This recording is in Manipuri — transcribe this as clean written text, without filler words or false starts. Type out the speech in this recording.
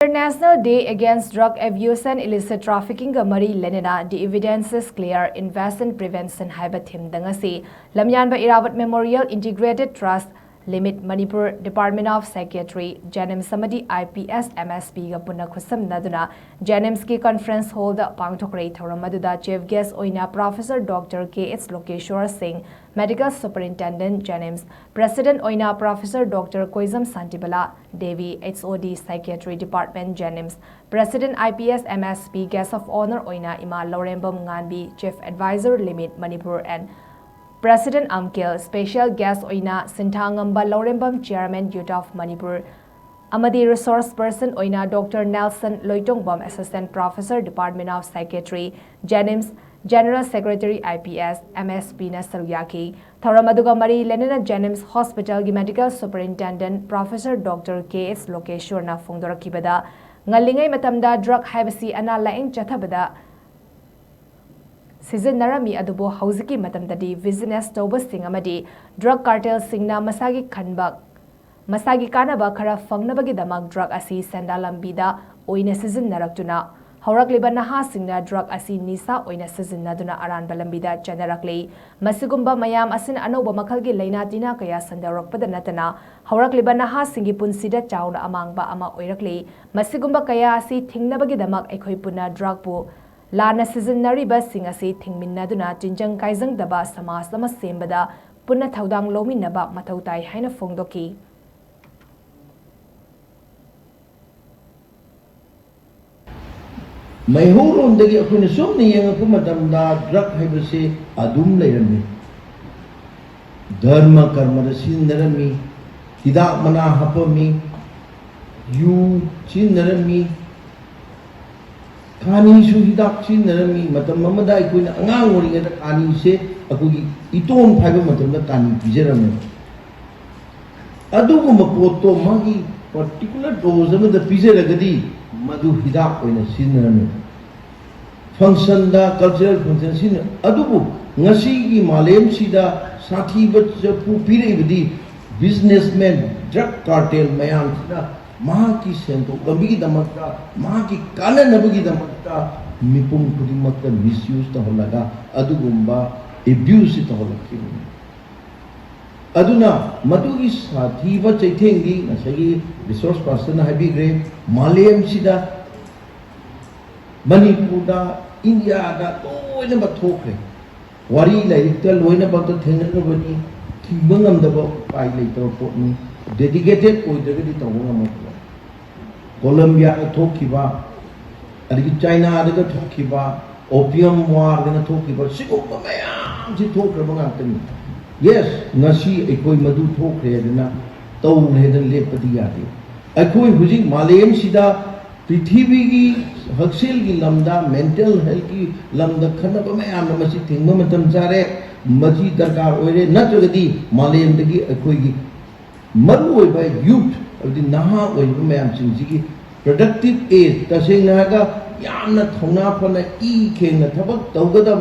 International Day Against Drug Abuse and Illicit Trafficking Mari LEINANA, the evidence is clear, invest in prevention Haiba Themeda Ngashi, LAMYANBA IRAWAT Memorial Integrated Trust Limit Manipur Department of Psychiatry, Jnims Samadi IPS MSP ga PUNNA KHUTSAMNADUNA, Jnims ki conference hall da Pangthokhre Thoramaduda chief guest oina Professor Dr. KHUTSMNADUNA Singh, Medical Superintendent Jnims, President oina Professor Dr. Koizam Santibala Devi, HOD Psychiatry Department Jnims, President IPS MSP guest of honor oina Ima Laurembam Nganbi, Chief Advisor Limit Manipur and President Amkil, Special Guest Oina Sinthangamba Laurembam Chairman Youth of Manipur, Amadi Resource Person Oina Dr. Nelson Loitongbam Assistant Professor Department of Psychiatry, Jnims, General Secretary IPS, MSP na Saruyaki, Thoramaduga Mari LEINANA Jnims Hospital gi Medical Superintendent Professor Dr. KH Lokeshwar na Phongdorakibada, Ngalingai Matamda Drug Haibasi Ana Laing Chathabada, Season Narami Adubo Hausiki Matamdadi, Business Tobus Sing Amadi, Drug Cartel Singna Masagi Kanbak, Masagi Kanaba Kara Fangnabagi Damak Drug Asi Sandalambida, Oina Season Naraktuna, Horakliba Naha Singna Drug Asi Nisa, Oina Season Naduna Aran Balambida, Chanarakli, Masigumba Mayam Asin Anoba Makalgi Leinatina Kaya Sandarok Padanatana, Horakliba Naha Singi Punsida Chowda Amangba Ama Oirakli, Masigumba Kaya Asi Tingnabagi Damak Ekoipuna Drug Po. Lana season nariba singasi thingminnaduna Jinjang Kaizang daba samas ama sembada punna thaudang lominaba mathautai haina phongdoki Maihoron dagi akuna somni yang matamda drug haibase adum leirami dharma karma da sindarami hidak mana hapami yu sindarami Kani su hidak sin narami matam mamada ikoi na angang ori ngada kani se aku gi iton phaiba matam da kani pijarame adu ko mapoto magi particular dose ama da pijaragadi madu hidak oina sin narami function da cultural function sin adu ko ngasi gi malem sida sathi bacha pu pire bidi businessman drug cartel mayam sida Mahaki sento kabigi damakta mahaki kana nabagi damakta mipum kudimakta misuse ta holaga adugumba abuse ta holaki aduna madugi sathi ba chaithengi nasagi resource person habigre malem sida manipur da india da toina bathokre wari lairikta loina bakta thengnabani thibangam da pai leito potni dedicated oidagadi tawanga Colombia Tokiba, China Tokiba, Opium War Tokiba, Sikopa Mayam, yes, Nasi Ekoi Madu Tokredena, Town Hedan Lepadiati. Ekoi Hujing Malayam Sida, Prithivi, Huxil Lamda, Mental Health Lamda Kanaba Mayam, Masi Tingmatam Zare, Maji Darkar Oire, Naturadi, Malayam Degi Ekoi Madu by youth. Of the Naha or Mayam Sinziki, productive age, Tasing Naga, Yana Tona Pana E King, the Tabak, Togada.